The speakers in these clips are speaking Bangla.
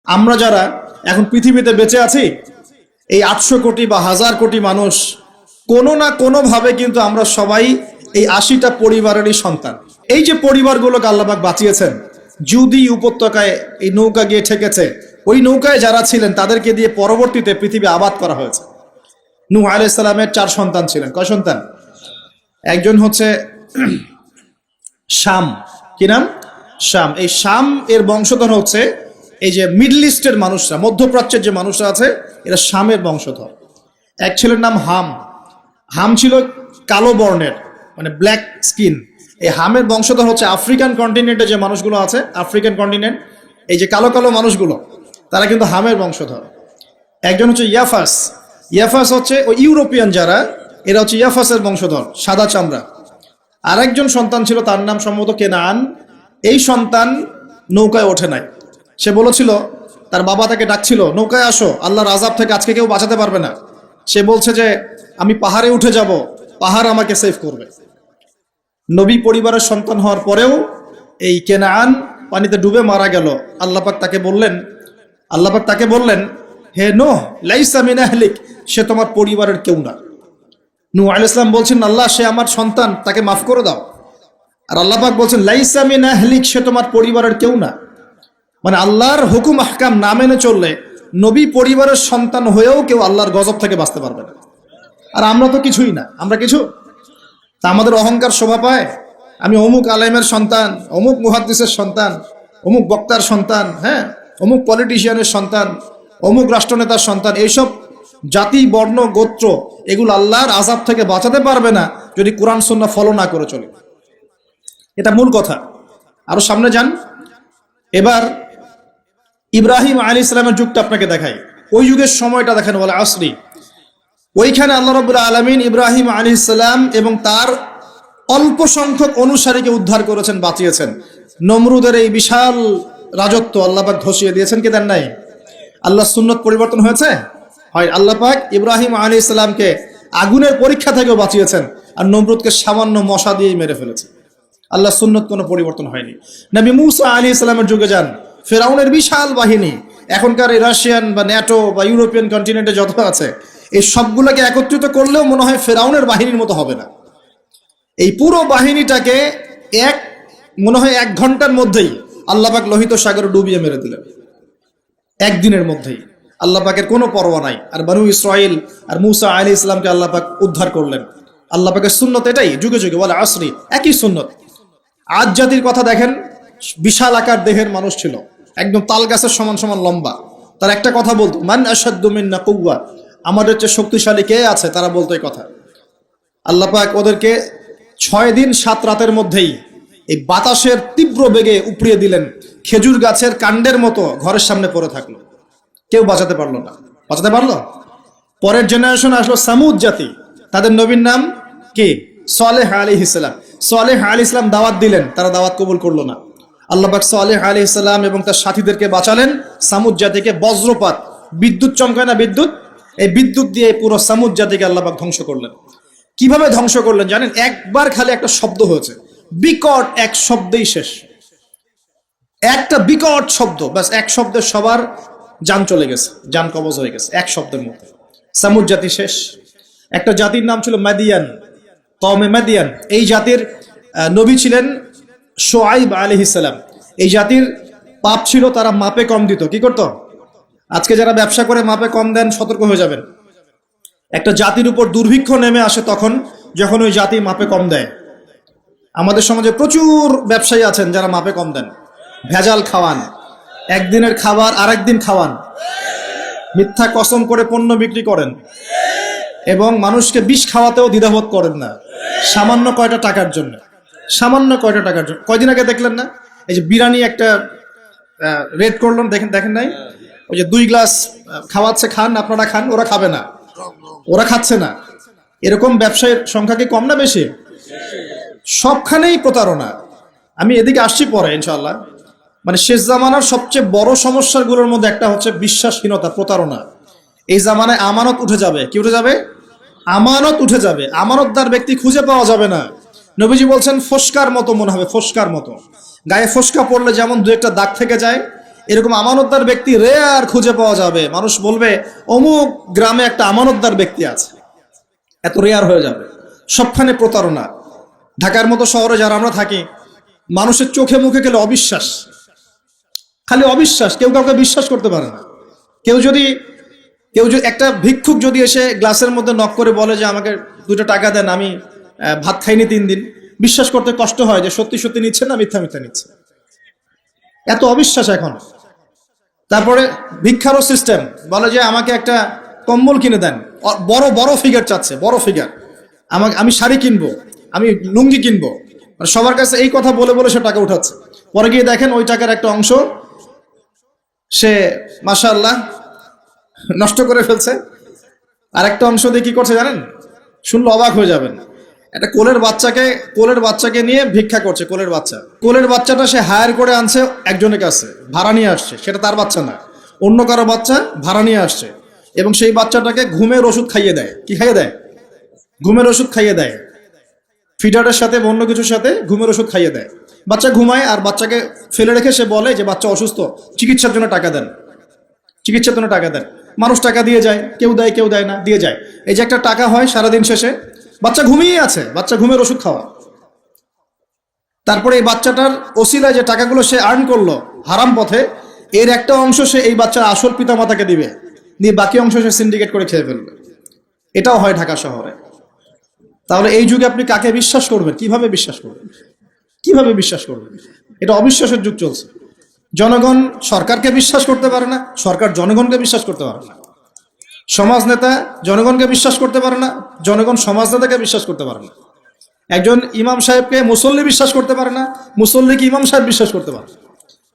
আমরা যারা এখন পৃথিবীতে বেঁচে আছি, এই 800 কোটি বা 1000 কোটি মানুষ, কোনো না কোনো ভাবে কিন্তু আমরা সবাই এই 80টা পরিবারেরই সন্তান। এই যে পরিবারগুলোকে আল্লাহ পাক বাঁচিয়েছেন, জুদি উপত্যকায় এই নৌকা গিয়ে ঠেকেছে, ওই নৌকায় যারা ছিলেন তাদেরকে দিয়ে পরবর্তীতে পৃথিবী আবাদ করা হয়েছে। নূহ আলাইহিস সালামের 4 সন্তান ছিলেন। কয় সন্তান? একজন হচ্ছে শাম। কি নাম? শাম। এই শাম এর বংশধর হচ্ছে এই যে মিডল ইস্টের মানুষরা, মধ্যপ্রাচ্যের যে মানুষরা আছে, এরা শামের বংশধর। এক ছেলের নাম হাম। হাম ছিল কালো বর্ণের, মানে ব্ল্যাক স্কিন। এই হামের বংশধর হচ্ছে আফ্রিকান কন্টিনেন্টে যে মানুষগুলো আছে, আফ্রিকান কন্টিনেন্ট, এই যে কালো কালো মানুষগুলো, তারা কিন্তু হামের বংশধর। একজন হচ্ছে ইয়াফাস। ইয়াফাস হচ্ছে ওই ইউরোপিয়ান যারা, এরা হচ্ছে ইয়াফাসের বংশধর, সাদা চামড়া। আর একজন সন্তান ছিল, তার নাম সম্ভবত কেনান। এই সন্তান নৌকায় ওঠে নাই। সে বলেছিল, তার বাবা তাকে ডাকছিল, নৌকায় আসো, আল্লাহর আযাব থেকে আজকে কেউ বাঁচাতে পারবে না। সে বলছে যে আমি পাহাড়ে উঠে যাব, পাহাড় আমাকে সেভ করবে। নবী পরিবারের সন্তান হওয়ার পরেও এই কেনান পানিতে ডুবে মারা গেল। আল্লাহ পাক তাকে বললেন, হে নূহ, লাইসা মিন আহলিক, সে তোমার পরিবারের কেউ না। নূহ আলাইহিস সালাম বলছেন, আল্লাহ, সে আমার সন্তান, তাকে মাফ করে দাও। আর আল্লাহ পাক বলছেন, লাইসা মিন আহলিক, সে তোমার পরিবারের কেউ না। মানে আল্লাহর হুকুম আহকাম না মেনে চললে নবী পরিবারের সন্তান হয়েও কেউ আল্লাহর গজব থেকে বাঁচতে পারবে না। আর আমরা তো কিছুই না, আমরা কিছু। তা আমাদের অহংকার শোভা পায়, আমি অমুক আলেমের সন্তান, অমুক মুহাদ্দিসের সন্তান, অমুক বক্তার সন্তান, হ্যাঁ, অমুক পলিটিশিয়ানের সন্তান, অমুক রাষ্ট্রনেতার সন্তান। এইসব জাতি, বর্ণ, গোত্র, এগুলো আল্লাহর আযাব থেকে বাঁচাতে পারবে না যদি কোরআন সুন্নাহ ফলো না করে চলে। এটা মূল কথা। আরো সামনে যান। এবার ইব্রাহিম আলাইহিস সালামের যুগটা আপনাকে দেখাই, ওই যুগের সময়টা দেখেন, বলে আসরি। ওইখানে আল্লাহ রাব্বুল আলামিন ইব্রাহিম আলাইহিস সালাম এবং তার অল্প সংখ্যক অনুসারীকে উদ্ধার করেছেন, বাঁচিয়েছেন। নমরুদের এই বিশাল রাজত্ব আল্লাহ পাক ধসিয়ে দিয়েছেন, কি দেন নাই? আল্লাহ সুন্নত পরিবর্তন হয়েছে? হয়। আল্লাহ পাক ইব্রাহিম আলাইহিস সালামকে আগুনের পরীক্ষা থেকেও বাঁচিয়েছেন, আর নমরুদকে সামান্য মশা দিয়েই মেরে ফেলেছে। আল্লাহ সুন্নত কোনো পরিবর্তন হয়নি। নবী মূসা আলাইহিস সালামের যুগে যান, ফেরাউনের বিশাল বাহিনী, এখনকার এই রাশিয়ান বা ন্যাটো বা ইউরোপিয়ান কন্টিনেন্টে যত আছে, এই সবগুলোকে একত্রিত করলেও মনে হয় ফেরাউনের বাহিনীর মতো হবে না। এই পুরো বাহিনীটাকে মনে হয় 1 ঘন্টার মধ্যেই আল্লাহ পাক লোহিত সাগরে ডুবিয়ে মেরে দিলেন, একদিনের মধ্যেই। আল্লাহ পাকের কোনো পরোয়া নাই। আর বনু ইসরাইল আর মূসা আলাইহিস সালামকে আল্লাহ পাক উদ্ধার করলেন। আল্লাহ পাকের সুন্নত এটাই, যুগে যুগে, বলে আসরি, একই সুন্নত। আজ জাতির কথা দেখেন, বিশাল আকার দেহের মানুষ ছিল, একদম তাল গাছের সমান সমান লম্বা। তার একটা কথা বলতো, মান আশাদ্দু মিন্না কুওয়া, আমাদের চেয়ে শক্তিশালী কে আছে, তারা বলতো এই কথা। আল্লাহ পাক ওদেরকে 6 দিন 7 রাতের মধ্যেই এই বাতাসের তীব্র বেগে উপড়িয়ে দিলেন, খেজুর গাছের কাণ্ডের মতো ঘরের সামনে পড়ে থাকলো, কেউ বাঁচাতে পারলো না। বাঁচাতে পারলো? পরের জেনারেশন আসলো সামুদ জাতি, তাদের নবীর নাম কি? সালেহ আলাইহিস সালাম। সালেহ আলাইহিস সালাম দাওয়াত দিলেন, তারা দাওয়াত কবুল করলো না। আল্লাহ পাক সালেহ আলাইহিস সালাম এবং তার সাথীদেরকে বাঁচালেন সামুদ জাতিকে। বজ্রপাত, বিদ্যুৎ চমকায় না, বিদ্যুৎ, এই বিদ্যুৎ দিয়ে পুরো সামুদ জাতিকে আল্লাহ পাক ধ্বংস করলেন। কিভাবে ধ্বংস করলেন জানেন? একবার খালি একটা শব্দ হয়েছে, বিকট এক শব্দেই শেষ। একটা বিকট শব্দ, ব্যাস, এক শব্দে সবার জান চলে গেছে, জান কবজ হয়ে গেছে এক শব্দের মধ্যে। সামুদ জাতি শেষ। একটা জাতির নাম ছিল মাদিয়ান, কওমে মাদিয়ান। এই জাতির নবী ছিলেন শুআইব আলাইহিস সালাম। এই জাতির পাপ ছিল, তারা মাপে কম দিত। কি করত? আজকে যারা ব্যবসা করে মাপে কম দেন, সতর্ক হয়ে যাবেন। একটা জাতির উপর দুর্ভিক্ষ নেমে আসে তখন, যখন ওই জাতি মাপে কম দেয়। আমাদের সমাজে প্রচুর ব্যবসায়ী আছেন যারা মাপে কম দেন, ভেজাল খাওয়ান, একদিনের খাবার আরেকদিন খাওয়ান, মিথ্যা কসম করে পণ্য বিক্রি করেন, এবং মানুষকে বিষ খাওয়াতেও দ্বিধাবোধ করেন না, সামান্য কয়টা টাকার জন্য। সামান্য কয়টা টাকার জন্য। কয়দিন আগে দেখলেন না, এই যে বিরিয়ানি একটা রেড করলাম, দেখেন নাই? ওই যে 2 গ্লাস খাওয়াচ্ছে, খান, আপনারা খান, ওরা খাবে না, ওরা খাচ্ছে না। এরকম ব্যবসায়ের সংখ্যা কি কম না বেশি? সবখানেই প্রতারণা। আমি এদিকে আসছি পরে ইনশাআল্লাহ। মানে শেষ জামানার সবচেয়ে বড় সমস্যাগুলোর মধ্যে একটা হচ্ছে বিশ্বাসহীনতা, প্রতারণা। এই জামানায় আমানত উঠে যাবে। কি উঠে যাবে? আমানত উঠে যাবে। আমানতদার ব্যক্তি খুঁজে পাওয়া যাবে না। নবীজি বলছেন ফোসকার মতো মনে হবে, ফোসকার মতো। গায়ে ফোসকা পড়লে যেমন 2 একটা দাগ থেকে যায়, এরকম আমানতদার ব্যক্তি রেয়ার খুঁজে পাওয়া যাবে। মানুষ বলবে অমুক গ্রামে একটা আমানতদার ব্যক্তি আছে, এত রেয়ার হয়ে যাবে। সবখানে প্রতারণা। ঢাকার মতো শহরে যারা আমরা থাকি, মানুষের চোখে মুখে গেলে অবিশ্বাস, খালি অবিশ্বাস, কেউ কাউকে বিশ্বাস করতে পারে না। কেউ যদি একটা ভিক্ষুক যদি এসে গ্লাসের মধ্যে নক করে বলে যে আমাকে 2টা টাকা দেন, আমি ভাত খাইনি 3 দিন, বিশ্বাস করতে কষ্ট হয় যে সত্যি সত্যি নিচ্ছে না মিথ্যা মিথ্যা নিচ্ছে, এত অবিশ্বাস এখন। তারপরে ভিক্ষারও সিস্টেম, বলে যে আমাকে একটা কম্বল কিনে দেন, বড় বড় ফিগার চাচ্ছে, বড় ফিগার, আমি শাড়ি কিনবো, আমি লুঙ্গি কিনবো। মানে সবার কাছে এই কথা বলে বলে সে টাকা উঠাচ্ছে। পরে গিয়ে দেখেন ওই টাকার একটা অংশ সে মাশাআল্লাহ নষ্ট করে ফেলছে, আর একটা অংশ দিয়ে কি করছে জানেন? শুনলে অবাক হয়ে যাবেন। একটা কোলের বাচ্চাকে নিয়ে ভিক্ষা করছে। কোলের বাচ্চাটা সে হায়ার করে আনছে একজনের কাছে, ভাড়া নিয়ে আসছে, সেটা তার বাচ্চা না, অন্য কারো বাচ্চা ভাড়া নিয়ে আসছে, এবং সেই বাচ্চাটাকে ঘুমের ওষুধ খাইয়ে দেয়। কি খাইয়ে দেয়? ঘুমের ওষুধ খাইয়ে দেয়, ফিডারের সাথে অন্য কিছুর সাথে ঘুমের ওষুধ খাইয়ে দেয়। বাচ্চা ঘুমায়, আর বাচ্চাকে ফেলে রেখে সে বলে যে বাচ্চা অসুস্থ, চিকিৎসার জন্য টাকা দেন। মানুষ টাকা দিয়ে যায়, কেউ দেয় কেউ দেয় না, দিয়ে যায়। এই যে একটা টাকা হয় সারাদিন শেষে, বাচ্চা ঘুমিয়ে আছে, বাচ্চা ঘুমের ওষুধ খাওয়া। তারপরে এই বাচ্চাটার ওসিলায় যে টাকাগুলো সে আর্ন করলো হারাম পথে, এর একটা অংশ সে এই বাচ্চার আসল পিতামাতাকে দিবে, দিয়ে বাকি অংশ সে সিন্ডিকেট করে খেয়ে ফেলবে। এটাও হয় ঢাকা শহরে। তাহলে এই যুগে আপনি কাকে বিশ্বাস করবেন? কিভাবে বিশ্বাস করবেন? এটা অবিশ্বাসের যুগ চলছে। জনগণ সরকারকে বিশ্বাস করতে পারে না, সরকার জনগণকে বিশ্বাস করতে পারে না। সমাজ নেতা জনগণকে বিশ্বাস করতে পারে না, জনগণ সমাজ নেতাকে বিশ্বাস করতে পারে না। একজন ইমাম সাহেবকে মুসল্লি বিশ্বাস করতে পারে না, মুসল্লিকে ইমাম সাহেব বিশ্বাস করতে পারে না।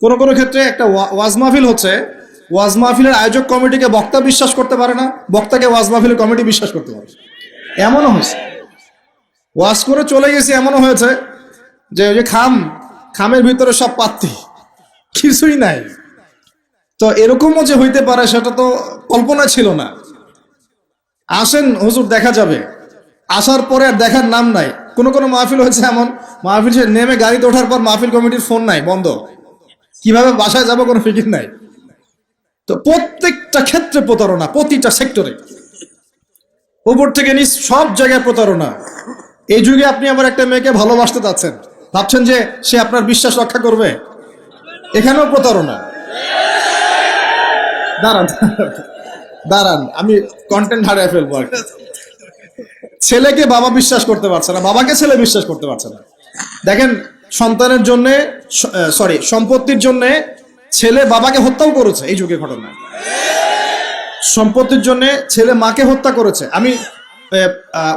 কোনো ক্ষেত্রে একটা ওয়াজ মাহফিল হচ্ছে, ওয়াজ মাহফিলের আয়োজক কমিটিকে বক্তা বিশ্বাস করতে পারে না, বক্তাকে ওয়াজ মাহফিলের কমিটি বিশ্বাস করতে পারে। এমনও হয়েছে, ওয়াজ করে চলে গেছি, এমনও হয়েছে যে ওই যে খামের ভিতরে সব পাত্তি, কিছুই নাই। তো এরকমও যে হইতে পারে সেটা তো কল্পনা ছিল না। আসেন হুজুর দেখা যাবে, আসার পরে আর দেখার নাম নাই। কোনো মাহফিল হয়েছে এমন, মাহফিল সে নেমে গাড়িতে ওঠার পর মাহফিল কমিটির ফোন নাই, বন্ধ, কিভাবে বাসায় যাবো কোনো ফিকির নাই। তো প্রত্যেকটা ক্ষেত্রে প্রতারণা, প্রতিটা সেক্টরে, উপর থেকে নিচ সব জায়গায় প্রতারণা। এই যুগে আপনি আবার একটা মেয়েকে ভালোবাসতে যাচ্ছেন, ভাবছেন যে সে আপনার বিশ্বাস রক্ষা করবে, এখানেও প্রতারণা। দাঁড়ান আমি কন্টেন্ট হারিয়ে ফেলবো আর কি। ছেলেকে বাবা বিশ্বাস করতে পারছে না, বাবাকে ছেলে বিশ্বাস করতে পারছে না। দেখেন, সন্তানের জন্য, সম্পত্তির জন্য ছেলে বাবাকে হত্যাও করেছে। এই যুগে ঘটনা, সম্পত্তির জন্য ছেলে মাকে হত্যা করেছে। আমি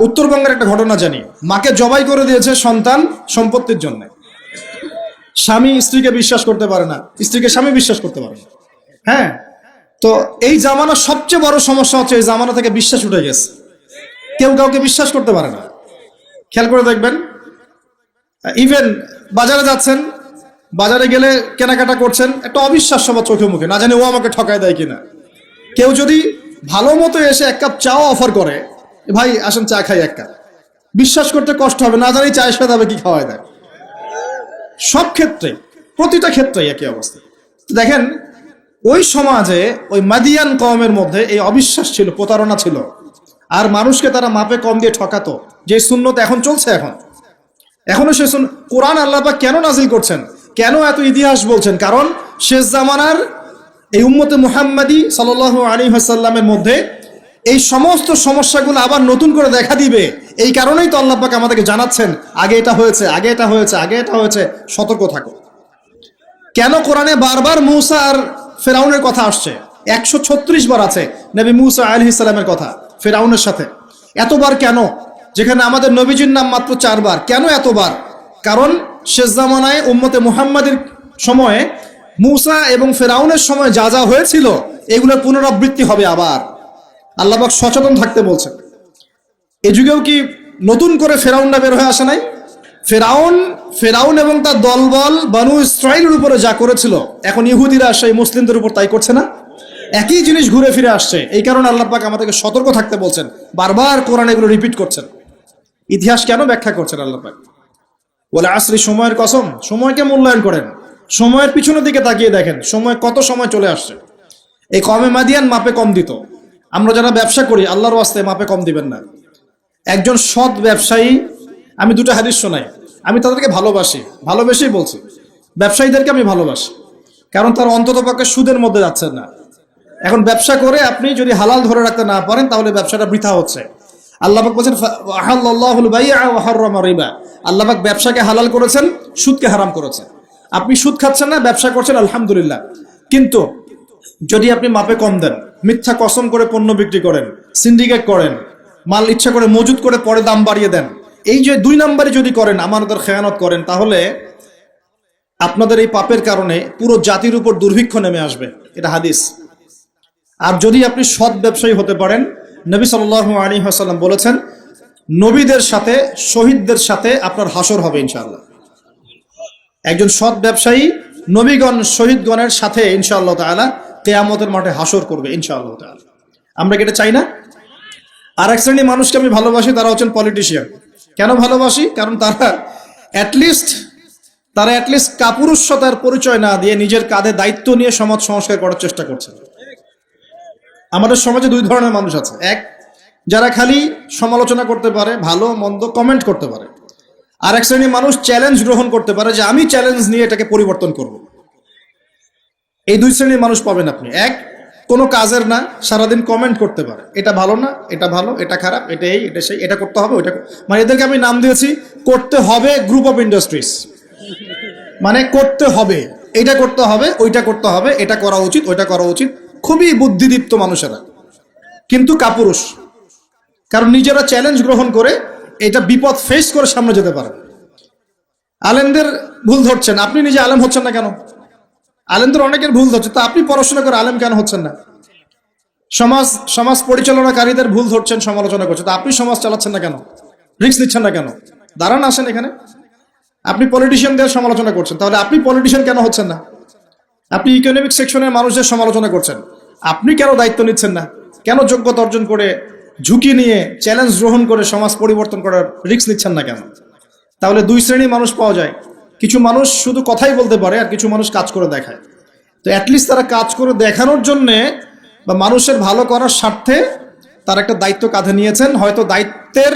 উত্তরবঙ্গের একটা ঘটনা জানি, মাকে জবাই করে দিয়েছে সন্তান সম্পত্তির জন্য। স্বামী স্ত্রীকে বিশ্বাস করতে পারে না, স্ত্রীকে স্বামী বিশ্বাস করতে পারে না। হ্যাঁ, তো এই জামানার সবচেয়ে বড় সমস্যা হচ্ছে এই জামানা থেকে বিশ্বাস উঠে গেছে, কেউ কাউকে বিশ্বাস করতে পারে না। খেয়াল করে দেখবেন, ইভেন বাজারে যাচ্ছেন, বাজারে গেলে কেনাকাটা করছেন, একটা অবিশ্বাস সবার চোখে মুখে, না জানি ও আমাকে ঠকায় দেয় কিনা। কেউ যদি ভালো মতো এসে 1 কাপ চাও অফার করে, ভাই আসেন চা খাই 1 কাপ, বিশ্বাস করতে কষ্ট হবে, না জানি চায়ের সাথে হবে কি খাওয়ায় দেয়। সব ক্ষেত্রে, প্রতিটা ক্ষেত্রেই একই অবস্থা। দেখেন, ওই সমাজে ওই মাদিয়ান কওমের মধ্যে এই অবিশ্বাস ছিল, প্রতারণা ছিল, আর মানুষকে তারা মাপে কম দিয়ে ঠকাতো। যে সুন্নত এখন চলছে, এখনো সে কোরআন আল্লাহ পাক কেন নাজিল করছেন, কেন এত ইতিহাস বলছেন? কারণ শেষ জামানার এই উম্মতে মুহাম্মাদি সাল্লাল্লাহু আলাইহি ওয়াসাল্লামের মধ্যে এই সমস্ত সমস্যাগুলো আবার নতুন করে দেখা দিবে। এই কারণেই তো আল্লাহ পাক আমাদেরকে জানাচ্ছেন, আগে এটা হয়েছে, সতর্ক থাকো। কেন কোরআনে বারবার মূসা আর ফেরাউনের কথা আসছে? 136 বার আছে নবী মূসা আলাইহিস সালামের কথা ফেরাউনের সাথে। এতবার কেন, যেখানে আমাদের নবীজির নাম মাত্র 4 বার? কেন এতবার? কারণ শেষ জামানায় উম্মতে মুহাম্মাদের সময়ে মূসা এবং ফেরাউনের সময় যা যা হয়েছিল এগুলোর পুনরাবৃত্তি হবে আবার। আল্লাহ পাক সচেতন থাকতে বলছেন। এ যুগেও কি নতুন করে ফেরাউনরা বের হয়ে আসে নাই? ফেরাউন এবং তার দলবল বানু ইসরাইলের উপরে যা করেছিল, এখন ইহুদিরা সেই মুসলিমদের উপর তাই করছে না? একই জিনিস ঘুরে ফিরে আসছে। এই কারণে আল্লাহ পাক আমাদেরকে সতর্ক থাকতে বলছেন, বারবার কোরআন এগুলো রিপিট করছেন। ইতিহাস কেন ব্যাখ্যা করছেন আল্লাহ পাক? ওয়াল আসরি, সময়ের কসম, সময়কে মূল্যায়ন করেন। সময়ের পিছনের দিকে তাকিয়ে দেখেন সময় কত সময় চলে আসছে। এই কমে মাদিয়ান মাপে কম দিত। আমরা যারা ব্যবসা করি আল্লাহর ওয়াস্তে মাপে কম দিবেন না। একজন সৎ ব্যবসায়ী, আমি দুটো হাদিস শোনাই, আমি তাদেরকে ভালোবেসেই বলছি, ব্যবসায়ীদেরকে আমি ভালোবাসি, কারণ তারা অন্ততপক্ষে সুদের মধ্যে যাচ্ছেন না। এখন ব্যবসা করে আপনি যদি হালাল ধরে রাখতে না পারেন তাহলে ব্যবসাটা বৃথা হচ্ছে। আল্লাহ পাক বলেছেন আহাল্লাহুল বাই'a ওয়া হাররামা রিবা, আল্লাহ পাক ব্যবসাকে হালাল করেছেন, সুদকে হারাম করেছেন। আপনি সুদ খাচ্ছেন না, ব্যবসা করছেন, আলহামদুলিল্লাহ। কিন্তু যদি আপনি মাপে কম দেন, মিথ্যা কসম করে পণ্য বিক্রি করেন, সিন্ডিকেট করেন, মাল ইচ্ছা করে মজুত করে পরে দাম বাড়িয়ে দেন, এই যে 2 নম্বরে যদি করেন, আমানতের খেয়ানত করেন, তাহলে আপনাদের এই পাপের কারণে পুরো জাতির উপর দুর্ভিক্ষ নেমে আসবে, এটা হাদিস। আর যদি আপনি সৎ ব্যবসায়ী হতে পারেন, নবী সাল্লাল্লাহু আলাইহি ওয়াসাল্লাম বলেছেন, নবীদের সাথে শহীদদের সাথে আপনার হাসর হবে ইনশাআল্লাহ। একজন সৎ ব্যবসায়ী নবীগণ শহীদগণের সাথে ইনশাআল্লাহ তাআলা কিয়ামতের মাঠে হাসর করবে ইনশাআল্লাহ তাআলা। আমরা কি এটা চাই না? আর এক শ্রেণীর মানুষকে আমি ভালোবাসি, তারা হচ্ছেন পলিটিশিয়ান। কেন ভালোবাসি? কারণ তারা অ্যাটলিস্ট কাপুরুষতার পরিচয় না দিয়ে নিজের কাঁধে দায়িত্ব নিয়ে সমাজ সংস্কার করার চেষ্টা করছে। আমাদের সমাজে 2 ধরনের মানুষ আছে। এক, যারা খালি সমালোচনা করতে পারে, ভালো মন্দ কমেন্ট করতে পারে। আর এক শ্রেণীর মানুষ চ্যালেঞ্জ গ্রহণ করতে পারে যে আমি চ্যালেঞ্জ নিয়ে এটাকে পরিবর্তন করব। এই 2 শ্রেণীর মানুষ পাবেন আপনি। এক, কোনো কাজের না, সারাদিন কমেন্ট করতে পারে, এটা ভালো না, এটা ভালো, এটা খারাপ, এটা এই, এটা সেই, এটা করতে হবে, ওইটা, মানে এদেরকে আমি নাম দিয়েছি করতে হবে গ্রুপ অফ ইন্ডাস্ট্রিজ। মানে করতে হবে, এটা করতে হবে, ওইটা করতে হবে, এটা করা উচিত, ওইটা করা উচিত। খুবই বুদ্ধিদীপ্ত মানুষেরা, কিন্তু কাপুরুষ। কারণ নিজেরা চ্যালেঞ্জ গ্রহণ করে এটা বিপদ ফেস করে সামনে যেতে পারে। আলেমদের ভুল ধরছেন, আপনি নিজে আলেম হচ্ছেন না কেন? আলেমদের অনেকের ভুল ধরছে, তা আপনি পড়াশোনা করে আলেম কেন হচ্ছেন না? সমাজ পরিচালনাকারীদের ভুল ধরছেন, সমালোচনা করছেন, তা আপনি সমাজ চালাচ্ছেন না কেন? রিস্ক নিচ্ছেন না কেন? দাঁড়ান, আসেন এখানে। আপনি পলিটিশিয়ানদের সমালোচনা করছেন, তাহলে আপনি পলিটিশিয়ান কেন হচ্ছেন না? আপনি ইকোনমিক সেকশনের মানুষদের সমালোচনা করছেন, আপনি কেন দায়িত্ব নিচ্ছেন না? কেন যোগ্যতা অর্জন করে, ঝুঁকি নিয়ে, চ্যালেঞ্জ গ্রহণ করে সমাজ পরিবর্তন করার রিস্ক নিচ্ছেন না কেন? তাহলে 2 শ্রেণীর মানুষ পাওয়া যায়। কিছু মানুষ শুধু কথাই বলতে পারে, আর কিছু মানুষ কাজ করে দেখায়। তো অ্যাটলিস্ট তারা কাজ করে দেখানোর জন্যে বা মানুষের ভালো করার স্বার্থে তারা একটা দায়িত্ব কাঁধে নিয়েছেন। হয়তো দায়িত্বের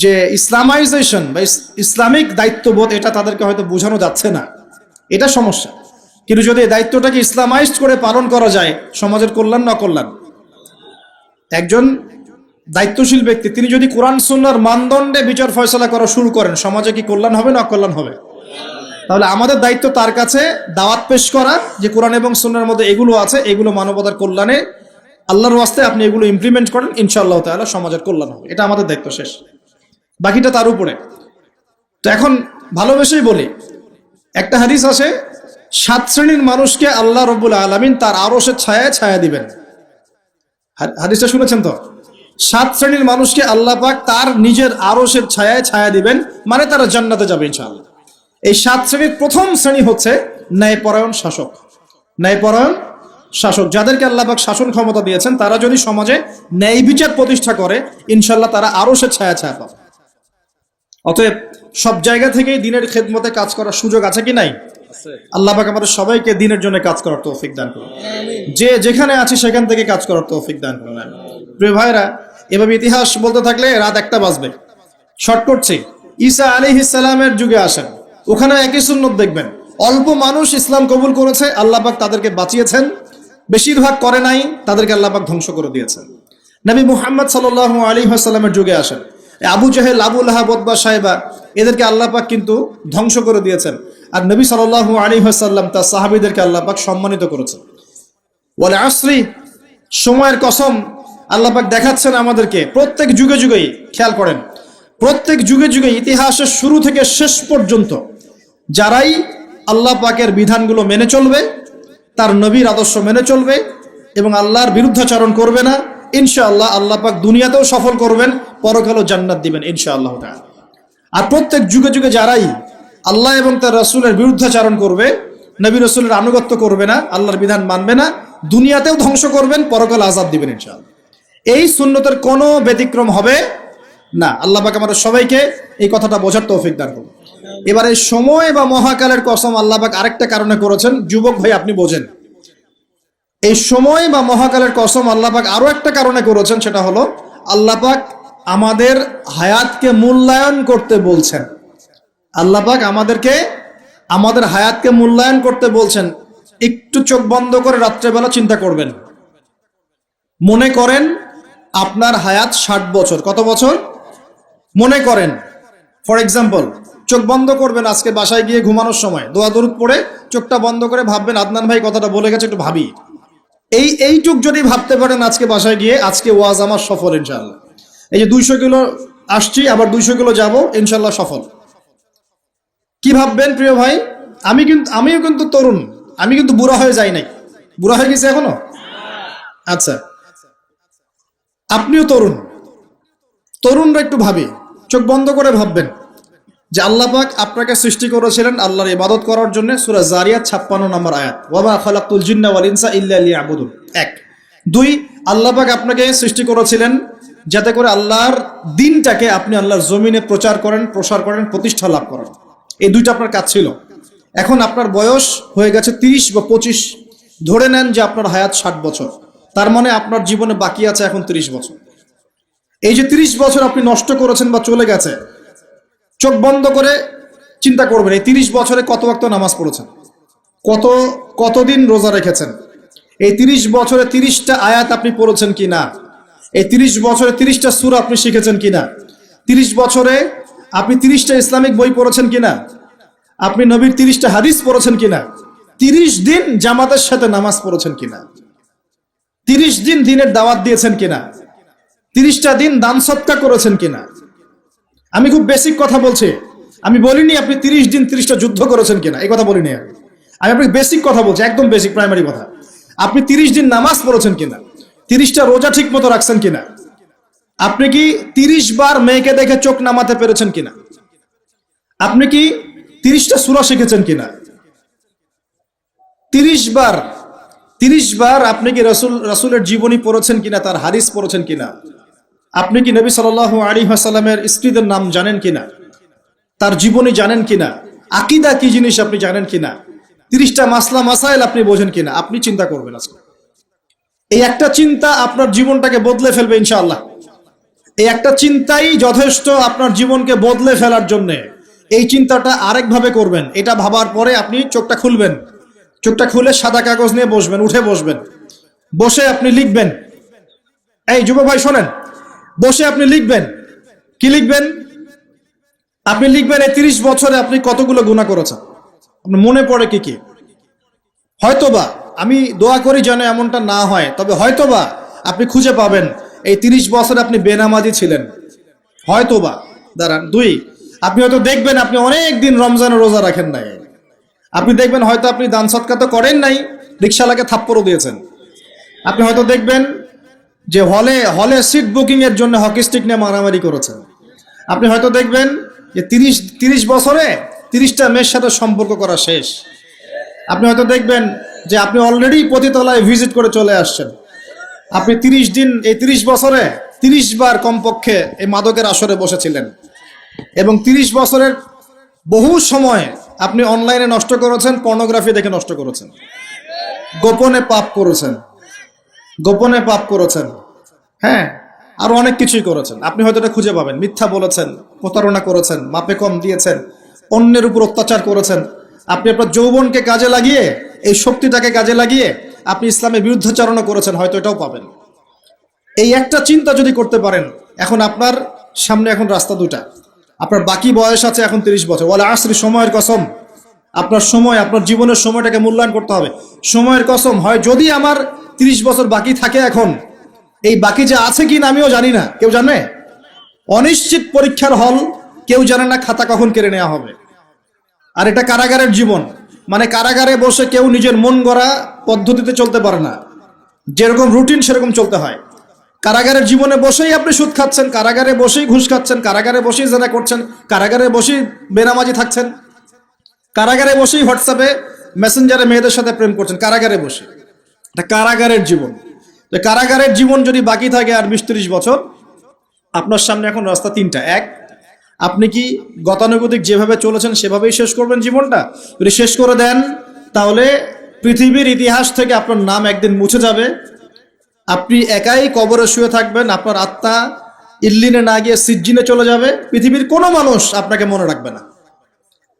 যে ইসলামাইজেশন বা ইসলামিক দায়িত্ববোধ, এটা তাদেরকে হয়তো বোঝানো যাচ্ছে না, এটা সমস্যা। কিন্তু যদি এই দায়িত্বটাকে ইসলামাইজড করে পালন করা যায়, সমাজের কল্যাণ না কল্যাণ। একজন দায়িত্বশীল ব্যক্তি তিনি যদি কোরআন সুন্নাহর মানদণ্ডে বিচার ফয়সালা করা শুরু করেন, সমাজে কি কল্যাণ হবে না অকল্যাণ হবে? তাহলে আমাদের দায়িত্ব তার কাছে দাওয়াত পেশ করা যে কোরআন এবং সুন্নাহর মধ্যে এগুলো আছে, এগুলো মানবতার কল্যাণে, আল্লাহর ওয়াস্তে আপনি এগুলো ইমপ্লিমেন্ট করেন, ইনশাআল্লাহ তাআলা সমাজের কল্যাণ হবে। এটা আমাদের দায়িত্ব, শেষ। বাকিটা তার উপরে। তো এখন ভালোবেসেই বলি, একটা হাদিস আছে, 7 শ্রেণীর মানুষকে আল্লাহ রাব্বুল আলামিন তার আরশের ছায়ায় ছায়া দিবেন। হাদিসটা শুনেছেন তো? 7 শ্রেণীর মানুষকে আল্লাহ পাক তার নিজের আরশের ছায়ায় ছায়া দিবেন, মানে তারা জান্নাতে যাবে ইনশাআল্লাহ। এই 7 শ্রেণীর প্রথম শ্রেণী হচ্ছে ন্যায়পরায়ণ শাসক। ন্যায়পরায়ণ শাসক, যাদেরকে আল্লাহ পাক শাসন ক্ষমতা দিয়েছেন, তারা যদি সমাজে ন্যায় বিচার প্রতিষ্ঠা করে, ইনশাআল্লাহ তারা আরশের ছায়া ছায়া পাবে। অতএব সব জায়গা থেকেই দ্বীনের খেদমতে কাজ করার সুযোগ আছে কি নাই? আল্লাহ পাক আমাদের সবাইকে দ্বীনের জন্য কাজ করার তৌফিক দান করুন। যে যেখানে আছি সেখান থেকে কাজ করার তৌফিক দান করুন। প্রিয় ভাইরা, এভাবে ইতিহাস বলতে থাকলে রাত 1টা বাজবে। শর্ট করছি, ঈসা আলাইহিস সালামের যুগে আসেন, ওখানে একই সুন্নত দেখবেন। অল্প মানুষ ইসলাম কবুল করেছে, আল্লাহ পাক তাদেরকে বাঁচিয়েছেন। বেশিরভাগ করে নাই, তাদেরকে আল্লাহ পাক ধ্বংস করে দিয়েছেন। নবী মুহাম্মদ সাল্লাল্লাহু আলাইহি ওয়াসাল্লামের যুগে আসেন, আবু জাহেল, আবু লাহাব, উতবা, সাইবা, এদেরকে আল্লাহ পাক কিন্তু ধ্বংস করে দিয়েছেন। আর নবী সাল্লাল্লাহু আলাইহি ওয়াসাল্লাম তার সাহাবীদেরকে আল্লাহ পাক সম্মানিত করেছেন। ওয়াল আসরি, সময়ের কসম, আল্লাহ পাক দেখাচ্ছেন আমাদেরকে প্রত্যেক যুগে যুগেই, খেয়াল করেন, প্রত্যেক যুগে যুগে ইতিহাসের শুরু থেকে শেষ পর্যন্ত যারাই আল্লাহ পাকের বিধানগুলো মেনে চলবে, তার নবীর আদর্শ মেনে চলবে এবং আল্লাহর বিরুদ্ধাচরণ করবে না, ইনশাআল্লাহ আল্লাহ পাক দুনিয়াতেও সফল করবেন, পরকালেও জান্নাত দিবেন ইনশাআল্লাহ তাআলা। আর প্রত্যেক যুগে যুগে যারাই আল্লাহ এবং তার রাসূলের বিরুদ্ধাচরণ করবে, নবী রাসূলের আনুগত্য করবে না, আল্লাহর বিধান মানবে না, দুনিয়াতেও ধ্বংস করবেন, পরকালে আযাব দিবেন ইনশাআল্লাহ। এই সুন্নতের কোনো ব্যতিক্রম হবে না। আল্লাহ পাক আমাদের সবাইকে এই কথাটা বোঝার তৌফিক দান করুন। এবার এই সময় বা মহাকালের কসম আল্লাহ পাক আরেকটা কারণে করেছেন, যুবক ভাই আপনি বোঝেন। এই সময় বা মহাকালের কসম আল্লাহ পাক আরো একটা কারণে করেছেন, সেটা হলো আল্লাহ পাক আমাদের হায়াতকে মূল্যায়ন করতে বলছেন। আল্লাহ পাক আমাদের হায়াতকে মূল্যায়ন করতে বলছেন। একটু চোখ বন্ধ করে রাত্রেবেলা চিন্তা করবেন, মনে করেন আপনার হায়াত 60 বছর। কত বছর মনে করেন? ফর এক্সাম্পল, চোখ বন্ধ করবেন, আজকে বাসায় গিয়ে ঘুমানোর সময় দোয়া দরুদ পড়ে চোখটা বন্ধ করে ভাববেন আদনান ভাই কথাটা বলে গেছে, একটু ভাবি। এইটুক যদি ভাবতে পারেন আজকে বাসায় গিয়ে, আজকে ওয়াজ আমার সফল ইনশাআল্লাহ। এই যে 200 কিলো আসছি, আবার 200 কিলো যাবো, ইনশাআল্লাহ সফল। কি ভাববেন প্রিয় ভাই? আমিও কিন্তু তরুণ, আমি কিন্তু বুড়া হয়ে যাই নাই। বুড়া হয়ে গেছি এখনো? আচ্ছা, আপনিও তরুণরা একটু ভাবি, চোখ বন্ধ করে ভাববেন যে আল্লাহ পাক আপনাকে সৃষ্টি করেছিলেন আল্লাহর ইবাদত করার জন্য। সূরা জারিয়াত 56 নম্বর আয়াত, ওয়া মা খালাকতুল জিন্না ওয়াল ইনসা ইল্লা লিয়াবুদুন। 1 2 আল্লাহ পাক আপনাকে সৃষ্টি করেছিলেন যাতে করে আল্লাহর দ্বীনটাকে আপনি আল্লাহর জমিনে প্রচার করেন, প্রসার করেন, প্রতিষ্ঠা লাভ করেন। এই দুইটা আপনার কাজ ছিল। এখন আপনার বয়স হয়ে গেছে 30 বা 25, ধরে নেন যে আপনার হায়াত 60 বছর। তার মানে আপনার জীবনে বাকি আছে এখন 30 বছর। এই যে 30 বছর আপনি নষ্ট করেছেন বা চলে গেছে, চোখ বন্ধ করে চিন্তা করবেন এই 30 বছরে কত ওয়াক্ত নামাজ পড়েছেন, কতদিন রোজা রেখেছেন, এই 30 বছরে 30টা আয়াত আপনি পড়েছেন কিনা, এই 30 বছরে 30টা সূরা আপনি শিখেছেন কিনা, 30 বছরে আপনি 30টা ইসলামিক বই পড়েছেন কিনা, আপনি নবীর 30টা হাদিস পড়েছেন কিনা, 30 দিন জামাতের সাথে নামাজ পড়েছেন কিনা, 30 দিন দ্বীনের দাওয়াত দিয়েছেন কিনা, 30টা দিন দান সদকা করেছেন কিনা। আমি খুব বেসিক কথা বলছি, আমি বলিনি আপনি 30 দিন 30টা যুদ্ধ করেছেন কিনা, এই কথা বলিনি। আমি আপনাকে বেসিক কথা বলছি, একদম বেসিক প্রাইমারি কথা। আপনি 30 দিন নামাজ পড়েছেন কিনা, 30টা রোজা ঠিক মতো রাখছেন কিনা, আপনি কি 30 বার মেয়েকে দেখে চোখ নামাতে পেরেছেন কিনা, আপনি কি 30টা সূরা শিখেছেন কিনা, 30 বার আপনি কি রাসূলের জীবনী পড়েছেন কিনা, তার হাদিস পড়েছেন কিনা, আপনি কি নবী সাল্লাল্লাহু আলাইহি ওয়াসাল্লামের স্ত্রীদের নাম জানেন কিনা, তার জীবনী জানেন কিনা, আকীদা কি জিনিস আপনি জানেন কিনা, 30টা মাসলা মাসাইল আপনি বোঝেন কিনা। আপনি চিন্তা করবেন আজকে। এই একটা চিন্তা আপনার জীবনটাকে বদলে ফেলবে ইনশাআল্লাহ। এই একটা চিন্তাই যথেষ্ট আপনার জীবনকে বদলে ফেলার জন্য। এই চিন্তাটা আরেকভাবে করবেন, এটা ভাবার পরে আপনি চোখটা খুলবেন, চোখটা খুলে সাদা কাগজ নিয়ে বসবেন, উঠে বসবেন, বসে আপনি লিখবেন। এই যুবক ভাই শোনেন, বসে আপনি লিখবেন। কি লিখবেন? আপনি লিখবেন এই 30 বছরে আপনি কতগুলো গুনাহ করেছেন, আপনার মনে পড়ে কি কি। হয়তোবা, আমি দোয়া করি যেন এমনটা না হয়, তবে হয়তোবা আপনি খুঁজে পাবেন এই 30 বছরে আপনি বেনামাজি ছিলেন, হয়তোবা। দাঁড়ান, 2 আপনি হয়তো দেখবেন আপনি অনেক দিন রমজানের রোজা রাখেন নাই। আপনি দেখবেন হয়তো আপনি দান সদকা তো করেন নাই, রিকশাওয়ালাকে থাপ্পড়ও দিয়েছেন। আপনি হয়তো দেখবেন যে হলে সিট বুকিং এর জন্য হকি স্টিক নিয়ে মারামারি করেছেন। আপনি হয়তো দেখবেন যে 30 বছরে 30টা মেয়ের সাথে সম্পর্ক করা শেষ। আপনি হয়তো দেখবেন যে আপনি অলরেডি পতিতলায় ভিজিট করে চলে আসছেন। আপনি 30 দিন, এই 30 বছরে 30 বার কমপক্ষে এই মাদকের আসরে বসেছিলেন, এবং 30 বছরের বহু সময় আপনি অনলাইনে নষ্ট করেছেন, পর্নোগ্রাফি দেখে নষ্ট করেছেন, গোপনে পাপ করেছেন, হ্যাঁ, আরো অনেক কিছুই করেছেন। আপনি হয়তো এটা খুঁজে পাবেন। মিথ্যা বলেছেন, প্রতারণা করেছেন, মাপে কম দিয়েছেন, অন্যের উপর অত্যাচার করেছেন। আপনি আপনার যৌবনকে কাজে লাগিয়ে, এই শক্তিটাকে কাজে লাগিয়ে আপনি ইসলামের বিরুদ্ধাচরণও করেছেন, হয়তো এটাও পাবেন। এই একটা চিন্তা যদি করতে পারেন, এখন আপনার সামনে এখন রাস্তা দুটা। আপনার বাকি বয়স আছে এখন 30 বছর। ওয়াল আসরি, সময়ের কসম, আপনার সময়, আপনার জীবনের সময়টাকে মূল্যায়ন করতে হবে। সময়ের কসম, হয় যদি আমার 30 বছর বাকি থাকে, এখন এই বাকি যে আছে কিনা আমিও জানি না, কেউ জানে? অনিশ্চিত পরীক্ষার হল, কেউ জানে না খাতা কখন কেড়ে নেওয়া হবে। আর এটা কারাগারের জীবন, মানে কারাগারে বসে কেউ নিজের মন গড়া পদ্ধতিতে চলতে পারে না, যেরকম রুটিন সেরকম চলতে হয়। কারাগারের জীবনে বসেই আপনি সুদ খাচ্ছেন, কারাগারে বসেই ঘুষ খাচ্ছেন, কারাগারে বসেই জেনা করছেন, কারাগারে বসেই বেনামাজি থাকছেন, কারাগারে বসেই হোয়াটসঅ্যাপে মেসেঞ্জারে মেয়েদের সাথে প্রেম করছেন, কারাগারে বসে। এটা কারাগারের জীবন। তো কারাগারের জীবন যদি বাকি থাকে আর 20-30 বছর, আপনার সামনে এখন রাস্তা 3টা। 1, আপনি কি গতানুগতিক যেভাবে চলেছেন সেভাবেই শেষ করবেন জীবনটা? যদি শেষ করে দেন তাহলে পৃথিবীর ইতিহাস থেকে আপনার নাম একদিন মুছে যাবে। আপনি একাই কবরে শুয়ে থাকবেন, আপনার আত্মা ইল্লিনে না গিয়ে সিজ্জিনে চলে যাবে। পৃথিবীর কোনো মানুষ আপনাকে মনে রাখবে না।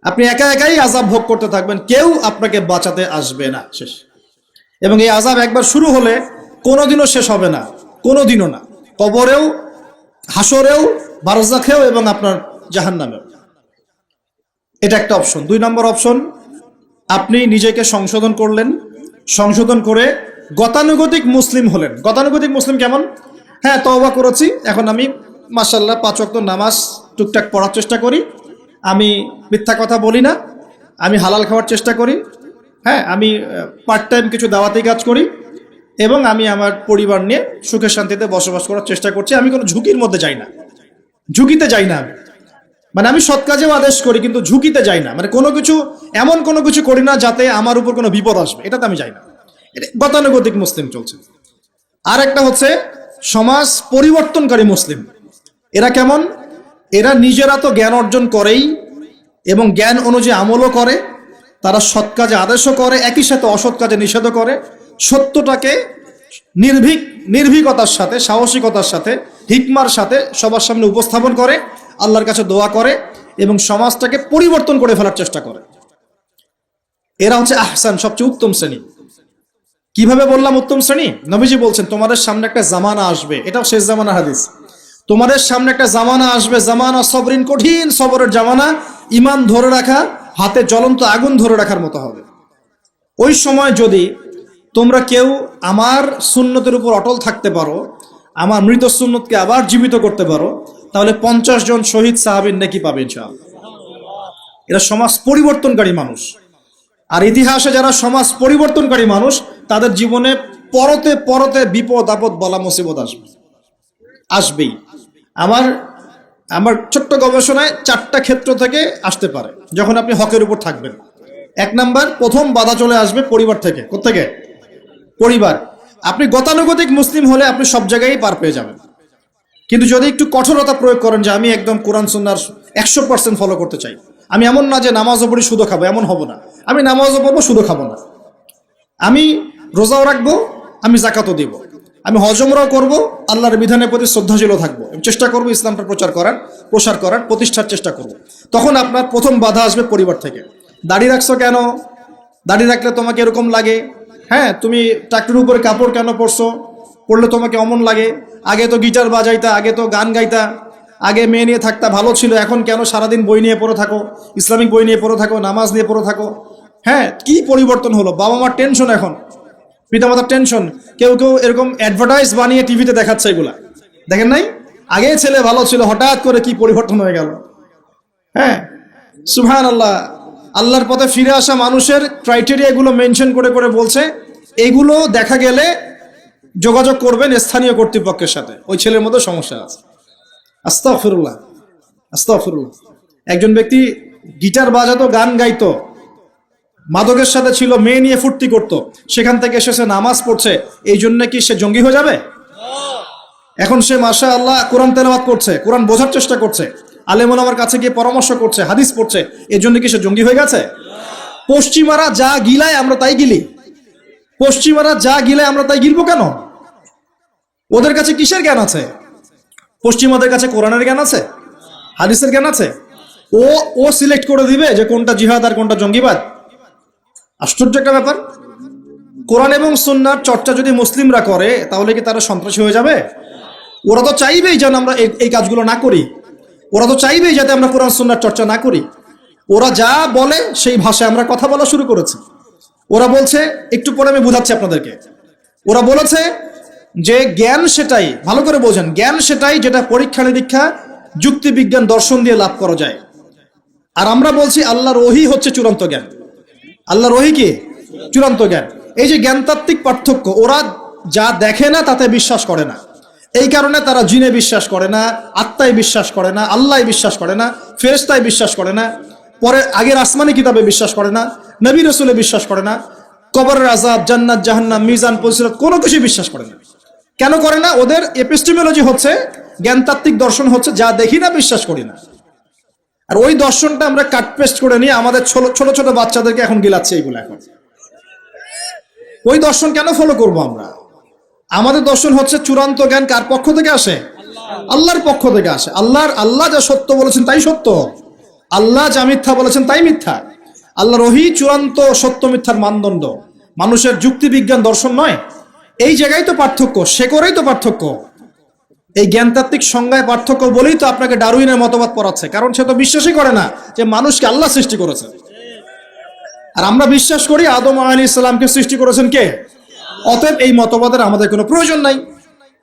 আপনি একা একাই আযাব ভোগ করতে থাকবেন, কেউ আপনাকে বাঁচাতে আসবে না। শেষ। এবং এই আযাব একবার শুরু হলে কোনোদিনও শেষ হবে না, কোনোদিনও না। কবরেও, হাসরেও, বারজাখেও এবং আপনার জাহান্নামেও। এটা একটা অপশন। 2 নম্বর অপশন, আপনি নিজেকে সংশোধন করলেন, সংশোধন করে গতানুগতিক মুসলিম হলেন। গতানুগতিক মুসলিম কেমন? হ্যাঁ, তওবা করেছি, এখন আমি মাশাআল্লাহ 5 ওয়াক্ত নামাজ টুকটাক পড়ার চেষ্টা করি, আমি মিথ্যা কথা বলি না, আমি হালাল খাওয়ার চেষ্টা করি, হ্যাঁ, আমি পার্ট টাইম কিছু দাওয়াতি কাজ করি, এবং আমি আমার পরিবার নিয়ে সুখে শান্তিতে বসবাস করার চেষ্টা করছি। আমি কোনো ঝুঁকির মধ্যে যাই না, ঝুঁকিতে যাই না। মানে আমি সৎ কাজেও আদেশ করি কিন্তু ঝুঁকিতে যাই না, মানে কোনো কিছু এমন কোনো কিছু করি না যাতে আমার উপর কোনো বিপদ আসবে, এটাতে আমি যাই না। এটা গতানুগতিক মুসলিম চলছে। আর একটা হচ্ছে সমাজ পরিবর্তনকারী মুসলিম। এরা কেমন? এরা নিজেরা তো জ্ঞান অর্জন করেই এবং জ্ঞান অনুযায়ী আমলও করে, তারা সৎ কাজে আদেশও করে, একই সাথে অসৎ কাজে নিষেধও করে, সত্যটাকে নির্ভীকতার সাথে, সাহসিকতার সাথে, হিকমার সাথে সবার সামনে উপস্থাপন করে, আল্লাহর কাছে দোয়া করে এবং সমাজটাকে পরিবর্তন করে ফেলার চেষ্টা করে। এরা হচ্ছে আহসান, সবচেয়ে উত্তম শ্রেণী। কিভাবে বললাম উত্তম শ্রেণী? নবীজি বলছেন তোমাদের সামনে একটা জামানা আসবে, এটাও শেষ জামানা হাদিস। তোমাদের সামনে একটা জামানা আসবে, জামানা সবরিন, কঠিন সবরের জামানা। ঈমান ধরে রাখা হাতে জ্বলন্ত আগুন ধরে রাখার মতো হবে। ওই সময় যদি তোমরা কেউ আমার সুন্নতের উপর অটল থাকতে পারো, আমার মৃত সুন্নতকে আবার জীবিত করতে পারো, তাহলে 50 জন শহীদ সাহাবীর নেকি পাবে ইনশাআল্লাহ। এরা সমাজ পরিবর্তনকারী মানুষ। আর ইতিহাসে যারা সমাজ পরিবর্তনকারী মানুষ, তাদের জীবনে পরতে পরতে বিপদ আপদ বলা মুসিবত আসবেই। আমার ছোট্ট গবেষণায় 4টা ক্ষেত্র থেকে আসতে পারে যখন আপনি হকের উপর থাকবেন। 1 নাম্বার, প্রথম বাধা চলে আসবে পরিবার থেকে। কোত্থেকে? পরিবার। আপনি গতানুগতিক মুসলিম হলে আপনি সব জায়গায় পার পেয়ে যাবেন, কিন্তু যদি একটু কঠোরতা প্রয়োগ করেন যে আমি একদম কোরআন সুন্নাহর 100% ফলো করতে চাই, আমি এমন না যে নামাজও পড়ি শুধু খাবো, এমন হব না। আমি নামাজও পড়বো, শুধু খাবো না, আমি রোজাও রাখবো, আমি যাকাতও দিব, আমি হজ উমরাও করবো, আল্লাহর বিধানের প্রতি শ্রদ্ধাশীল থাকবো, চেষ্টা করবো ইসলামটা প্রসার করার প্রতিষ্ঠার চেষ্টা করবো। তখন আপনার প্রথম বাধা আসবে পরিবার থেকে। দাড়ি রাখছো কেন? দাড়ি রাখলে তোমাকে এরকম লাগে। হ্যাঁ, তুমি টাকটুর উপরে কাপড় কেন পরছো? পড়লে তোমাকে অমন লাগে। আগে তো গিটার বাজাইতা, আগে তো গান গাইতা, আগে মেয়ে নিয়ে থাকতা, ভালো ছিল, এখন কেন সারাদিন বই নিয়ে পড়ে থাকো, ইসলামিক বই নিয়ে পড়ে থাকো, নামাজ নিয়ে পড়ে থাকো? হ্যাঁ, কি পরিবর্তন হলো! বাবা মার টেনশন, এখন পিতামাতার টেনশন। কেউ কেউ এরকম অ্যাডভার্টাইজ বানিয়ে টিভিতে দেখাচ্ছে, এগুলা দেখেন নাই? আগে ছেলে ভালো ছিল, হঠাৎ করে কি পরিবর্তন হয়ে গেল। হ্যাঁ, সুবহানাল্লাহ। আল্লাহর পথে ফিরে আসা মানুষের ক্রাইটেরিয়া এগুলো মেনশন করে করে বলছে, এগুলো দেখা গেলে যোগাযোগ করবেন স্থানীয় কর্তৃপক্ষের সাথে, ওই ছেলের মধ্যে সমস্যা আছে। আস্তাগফিরুল্লাহ, আস্তাগফিরুল্লাহ। একজন ব্যক্তি গিটার বাজাতো, গান গাইতো, মাদকের সাথে ছিল, মেয়ে নিয়ে ফুর্তি করতো, সেখান থেকে এসেছে নামাজ পড়ছে, এই জন্য কি সে জঙ্গি হয়ে যাবে? এখন সে মাশাআল্লাহ কোরআন তেলাওয়াত করছে, কোরআন বোঝার চেষ্টা করছে, আলেম ওলামার কাছে গিয়ে পরামর্শ করছে, হাদিস পড়ছে, এই জন্য কি সে জঙ্গি হয়ে গেছে? পশ্চিমারা যা গিলায় আমরা তাই গিলি। পশ্চিমারা যা গিলায় আমরা তাই গিলবো কেন? ওদের কাছে কিসের জ্ঞান আছে? পশ্চিমাদের কাছে কোরআনের জ্ঞান আছে, হাদিসের জ্ঞান আছে। ও সিলেক্ট করে দিবে যে কোনটা জিহাদ আর কোনটা জঙ্গিবাদ। আশ্চর্য একটা ব্যাপার। কোরআন এবং সুন্নাহর চর্চা যদি মুসলিমরা করে, তাহলে কি তারা সন্ত্রাসী হয়ে যাবে? ওরা তো চাইবেই যেন আমরা এই কাজগুলো না করি। ওরা তো চাইবেই যাতে আমরা কোরআন সুন্নাহর চর্চা না করি। ওরা যা বলে সেই ভাষায় আমরা কথা বলা শুরু করেছি। ওরা বলছে, একটু পরে আমি বুঝাচ্ছি আপনাদেরকে, ওরা বলেছে যে জ্ঞান সেটাই, ভালো করে বোঝেন, জ্ঞান সেটাই যেটা পরীক্ষা নিরীক্ষা, যুক্তি বিজ্ঞান, দর্শন দিয়ে লাভ করা যায়। আর আমরা বলছি আল্লাহর ওহী হচ্ছে চূড়ান্ত জ্ঞান। আল্লাহর ওহী কি? চূড়ান্ত জ্ঞান। এই যে জ্ঞানতাত্ত্বিক পার্থক্য, ওরা যা দেখে না তাতে বিশ্বাস করে না, এই কারণে তারা জিনে বিশ্বাস করে না, আত্মায় বিশ্বাস করে না, আল্লাহ বিশ্বাস করে না, ফেরেশতায় বিশ্বাস করে না, পরে আগের আসমানি কিতাবে বিশ্বাস করে না, নবী রাসূলে বিশ্বাস করে না, কবরের আযাব, জান্নাত জাহান্নাম, মিজান, পুরসিরাত কোনো কিছু বিশ্বাস করে না। কেন করে না? ওদের এপিস্টেমোলজি হচ্ছে, জ্ঞানতাত্ত্বিক দর্শন হচ্ছে, যা দেখি না বিশ্বাস করি না। আর ওই দর্শনটা আমরা কাট পেস্ট করে নিয়ে আমাদের ছোট ছোট বাচ্চাদেরকে এখন গিলাচ্ছে এইগুলো। এখন ওই দর্শন কেন ফলো করব আমরা? আমাদের দর্শন হচ্ছে চূড়ান্ত জ্ঞান কার পক্ষ থেকে আসে? আল্লাহর পক্ষ থেকে আসে। আল্লাহ যা সত্য বলেছেন তাই সত্য, আল্লাহ যা মিথ্যা বলেছেন তাই মিথ্যা। আল্লাহর ওহী চূড়ান্ত সত্য মিথ্যার মানদণ্ড, মানুষের যুক্তি বিজ্ঞান দর্শন নয়। এই জায়গায় তো পার্থক্য, সে করেই তো পার্থক্য। এই জ্ঞানতাত্ত্বিক সংজ্ঞায় পার্থক্য বলেই তো আপনাকে ডারউইনের মতবাদ পড়াচ্ছে, কারণ সে তো বিশ্বাসই করে না যে মানুষকে আল্লাহ সৃষ্টি করেছে। আর আমরা বিশ্বাস করি আদম আলাইহিস সালামকে সৃষ্টি করেছেন কে? অতএব এই মতবাদের আমাদের কোনো প্রয়োজন নাই,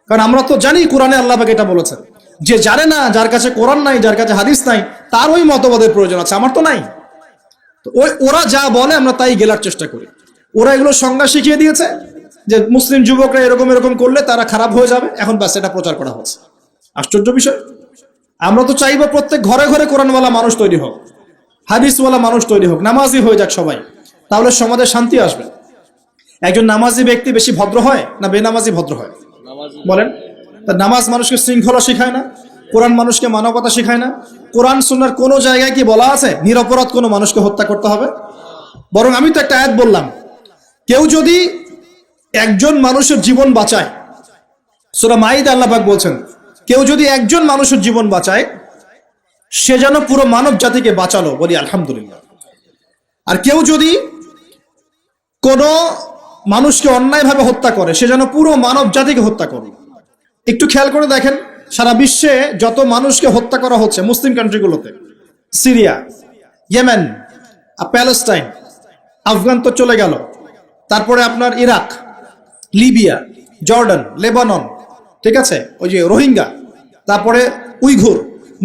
কারণ আমরা তো জানি কোরআনে আল্লাহ পাক এটা বলেছেন। যে জানে না, যার কাছে কোরআন নাই, যার কাছে হাদিস নাই, তার ওই মতবাদের প্রয়োজন আছে, আমার তো নাই। তো ওরা যা বলে আমরা তাই গেলার চেষ্টা করি। ওরা এগুলো সংজ্ঞা শিখিয়ে দিয়েছে যে মুসলিম যুবকরা এরকম এরকম করলে তারা খারাপ হয়ে যাবে, এখন ব্যাস এটা প্রচার করা হচ্ছে। আশ্চর্য বিষয়। আমরা তো চাইবো প্রত্যেক ঘরে ঘরে কোরআনওয়ালা মানুষ তৈরি হোক, হাদিসওয়ালা মানুষ তৈরি হোক, নামাজি হয়ে যাক সবাই, তাহলে সমাজে শান্তি আসবে। একজন নামাজি ব্যক্তি বেশি ভদ্র হয় না বেনামাজি ভদ্র হয়? বলেন। তা নামাজ মানুষকে শৃঙ্খলা শেখায় না? কোরআন মানুষকে মানবতা শেখায় না? কোরআন সুন্নাহর কোনো জায়গায় কি বলা আছে নিরপরাধ কোনো মানুষকে হত্যা করতে হবে? বরং আমি তো একটা আয়াত বললাম, কেউ যদি একজন মানুষের জীবন বাঁচায়, সূরা মাইদা আল্লাহ পাক বলছেন, কেউ যদি একজন মানুষের জীবন বাঁচায় সে যেন পুরো মানব জাতিকে বাঁচালো, বলি আলহামদুলিল্লাহ। আর কেউ যদি কোনো মানুষকে অন্যায়ভাবে হত্যা করে সে যেন পুরো মানব জাতিকে হত্যা করলো। একটু খেয়াল করে দেখেন, সারা বিশ্বে যত মানুষকে হত্যা করা হচ্ছে মুসলিম কান্ট্রিগুলোতে, সিরিয়া, ইয়েমেন, প্যালেস্টাইন, আফগান তো চলে গেল, তারপরে আপনার ইরাক, লিবিয়া, জর্ডান, লেবানন, ঠিক আছে, ওই যে রোহিঙ্গা, তারপরে উইঘুর,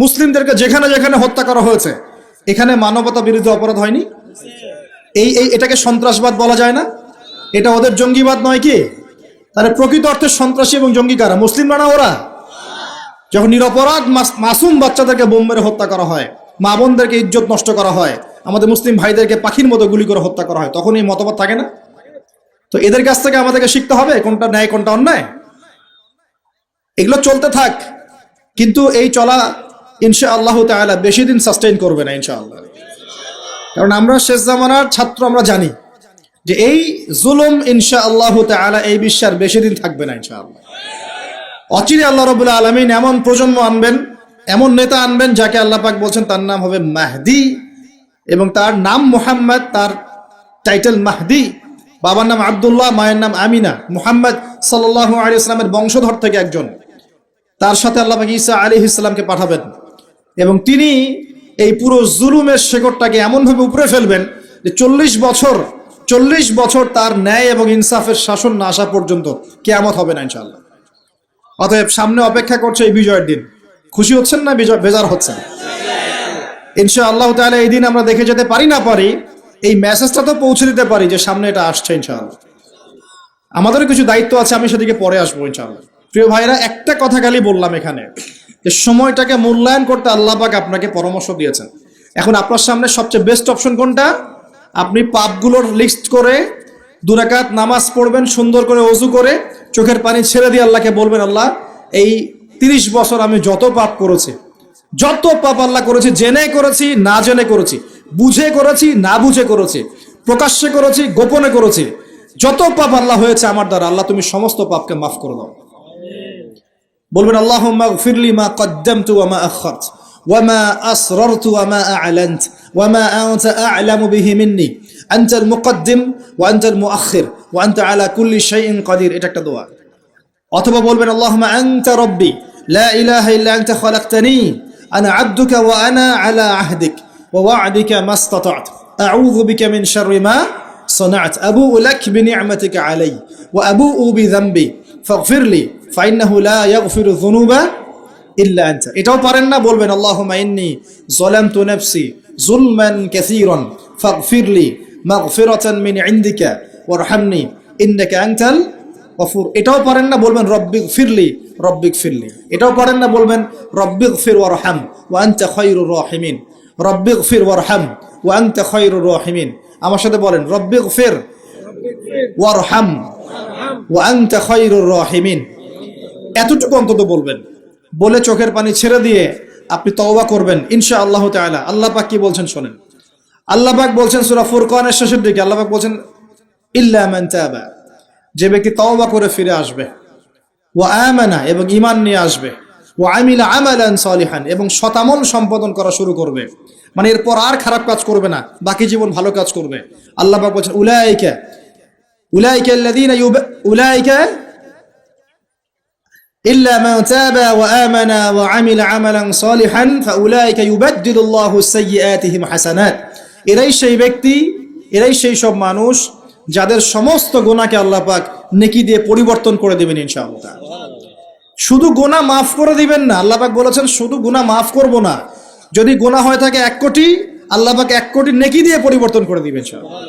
মুসলিমদেরকে যেখানে যেখানে হত্যা করা হয়েছে, এখানে মানবতা বিরোধী অপরাধ হয়নি? এটাকে সন্ত্রাসবাদ বলা যায় না? এটা ওদের জঙ্গিবাদ নয় কি? তাহলে প্রকৃত অর্থে সন্ত্রাসী এবং জঙ্গি কারা? মুসলিমরা না ওরা? যখন নিরপরাধ মাসুম বাচ্চাদেরকে বোম মেরে হত্যা করা হয়, মা বোনদেরকে ইজ্জত নষ্ট করা হয়, আমাদের মুসলিম ভাইদেরকে পাখির মতো গুলি করে হত্যা করা হয়, তখন এই মতবাদ থাকে না? তো এদের কাছ থেকে আমাদেরকে শিখতে হবে কোনটা ন্যায় কোনটা অন্যায়। এগুলো চলতে থাক, কিন্তু এই চলা ইনশাআল্লাহ তাআলা বেশি দিন সাস্টেইন করবে না ইনশাআল্লাহ। কারণ আমরা শেষ জামানার ছাত্র, আমরা জানি যে এই জুলুম ইনশাআল্লাহ তাআলা এই বিশ্বের বেশি দিন থাকবে না ইনশাআল্লাহ। অচিরে আল্লাহ রাব্বুল আলামিন এমন প্রজন্ম আনবেন, এমন নেতা আনবেন যাকে আল্লাহ পাক বলছেন তার নাম হবে মাহদি, এবং তার নাম মুহাম্মদ, তার টাইটেল মাহদি। বাবার নাম আব্দুল্লাহ, মায়ের নাম আমিনা। মুহাম্মদ সাল্লাল্লাহু আলাইহি ওয়াসাল্লামের বংশধর থেকে একজন। তার সাথে আল্লাহ পাক ঈসা আলাইহিস সালামকে পাঠাবেন, এবং তিনি এই পুরো জুলুমের শেকড়টাকে এমনভাবে উপরে ফেলবেন যে 40 বছর তার ন্যায় এবং ইনসাফের শাসন না আসা পর্যন্ত কিয়ামত হবে না ইনশাআল্লাহ। অতএব সামনে অপেক্ষা করছে এই বিজয়ের দিন। খুশি হচ্ছেন না বেজার হচ্ছেন? ইনশাআল্লাহ তাআলা এই দিন আমরা দেখে যেতে পারি না পারি, এই মেসেজটা তো পৌঁছে দিতে পারি যে সামনে এটা আসছে ইনশাআল্লাহ। আমাদেরও কিছু দায়িত্ব আছে, আমি সেদিকে পরে আসবো ইনশাআল্লাহ। প্রিয় ভাইরা, একটা কথা খালি বললাম এখানে, যে সময়টাকে মূল্যায়ন করতে আল্লাহ পাক আপনাকে পরামর্শ দিয়েছেন। এখন আপনার সামনে সবচেয়ে বেস্ট অপশন কোনটা? আপনি পাপগুলোর লিস্ট করে 2 রাকাত নামাজ পড়বেন, সুন্দর করে ওযু করে চোখের পানি ছেড়ে দিয়ে আল্লাহকে বলবেন, আল্লাহ এই 30 বছর আমি যত পাপ করেছি, যত পাপ আল্লাহ করেছি, জেনে করেছি না জেনে করেছি, বুঝে করেছি না বুঝে করেছি, প্রকাশ্যে করেছি গোপনে করেছি, যত পাপ আল্লাহ হয়েছে আমার দ্বারা, আল্লাহ তুমি সমস্ত পাপকে মাফ করে দাও। বলবেন আল্লাহুম্মা গফিরলি মা কদ্দামতু ওয়া মা আখখারতু ওয়া মা আসরারতু ওয়া মা আ'লানতু ওয়া মা আনতা আ'লামু বিহি মিন্নি আনতাল মুকদ্দিম ওয়া আনতাল মুআখির ওয়া আনতা আলা কুল্লি শাইইন কাদির। এটা একটা দোয়া। অথবা বলবেন আল্লাহুম্মা আনতা রাব্বি লা ইলাহা ইল্লা আনতা খালাকতানি আনা আবদুকা ওয়া আনা আলা আহদিক ওয়া ওয়া'দিকা মাস্তাতা'তু আউযু বিকা মিন শাররি মা সানা'তু আবু'ু লাক বিনি'মাতিকা আলাইয়া ওয়া আবু'ু বিযামবি ফাগফিরলি ফাইন্নাহু লা ইয়াগফিরু যুনুবা ইল্লা আনতা। এটাও পারেন না, বলবেন আল্লাহুম্মা ইন্নী যালামতু নাফসি যুলমান কাসীরান ফাগফিরলি মাগফিরাতান মিন ইনদিকা ওয়ারহামনি ইন্নাকা আনতাল গফুর। এটাও পারেন না, বলবেন রব্বিগফিরলি রব্বিগফিরলি। এটাও পারেন না, বলবেন রব্বিগফির ওয়ারহাম ওয়া আনতা খায়রুর রাহিমিন। রব্বিগফির ওয়ারহাম ওয়া আনতা খায়রুর রাহিমিন। আমার সাথে বলেন রব্বিগফির ওয়ারহাম ওয়া আনতা খায়রুর রাহিমিন। এতটুকু অন্তত বলবেন, বলে চোখের পানি ছেড়ে দিয়ে আপনি তওবা করবেন ইনশাআল্লাহ তাআলা। আল্লাহ পাক কি বলছেন শোনেন। আল্লাহ পাক বলছেন সূরা ফুরকানের শেষের দিকে, আল্লাহ পাক বলছেন ইল্লা মান তাবা, যে ব্যক্তি তওবা করে ফিরে আসবে, ওয়া আমানা, এবং ঈমান নিয়ে আসবে, ওয়া আমিলা আমালান সালিহান, এবং সতামল সম্পাদন করা শুরু করবে, মানে এরপর আর খারাপ কাজ করবে না, বাকি জীবন ভালো কাজ করবে। আল্লাহ পাক বলছেন উলাইকা আল্লাযীনা উলাইকা ইল্লা মান তাবা ওয়া আমানা ওয়া আমিলা আমালান সালিহান ফাউলাইকা ইউবাদদিলুল্লাহু সাইয়্যাতিহিম হাসানাত। এরাই সেই ব্যক্তি, এরাই সেই সব মানুষ যাদের সমস্ত গুনাহকে আল্লাহ পাক নেকি দিয়ে পরিবর্তন করে দেবেন ইনশাআল্লাহ। শুধু গুনাহ মাফ করে দিবেন না, আল্লাহ পাক বলেছেন শুধু গুনাহ মাফ করব না, যদি গুনাহ হয়ে থাকে 1 কোটি, আল্লাহ পাক 1 কোটি নেকি দিয়ে পরিবর্তন করে দিবেন ইনশাআল্লাহ।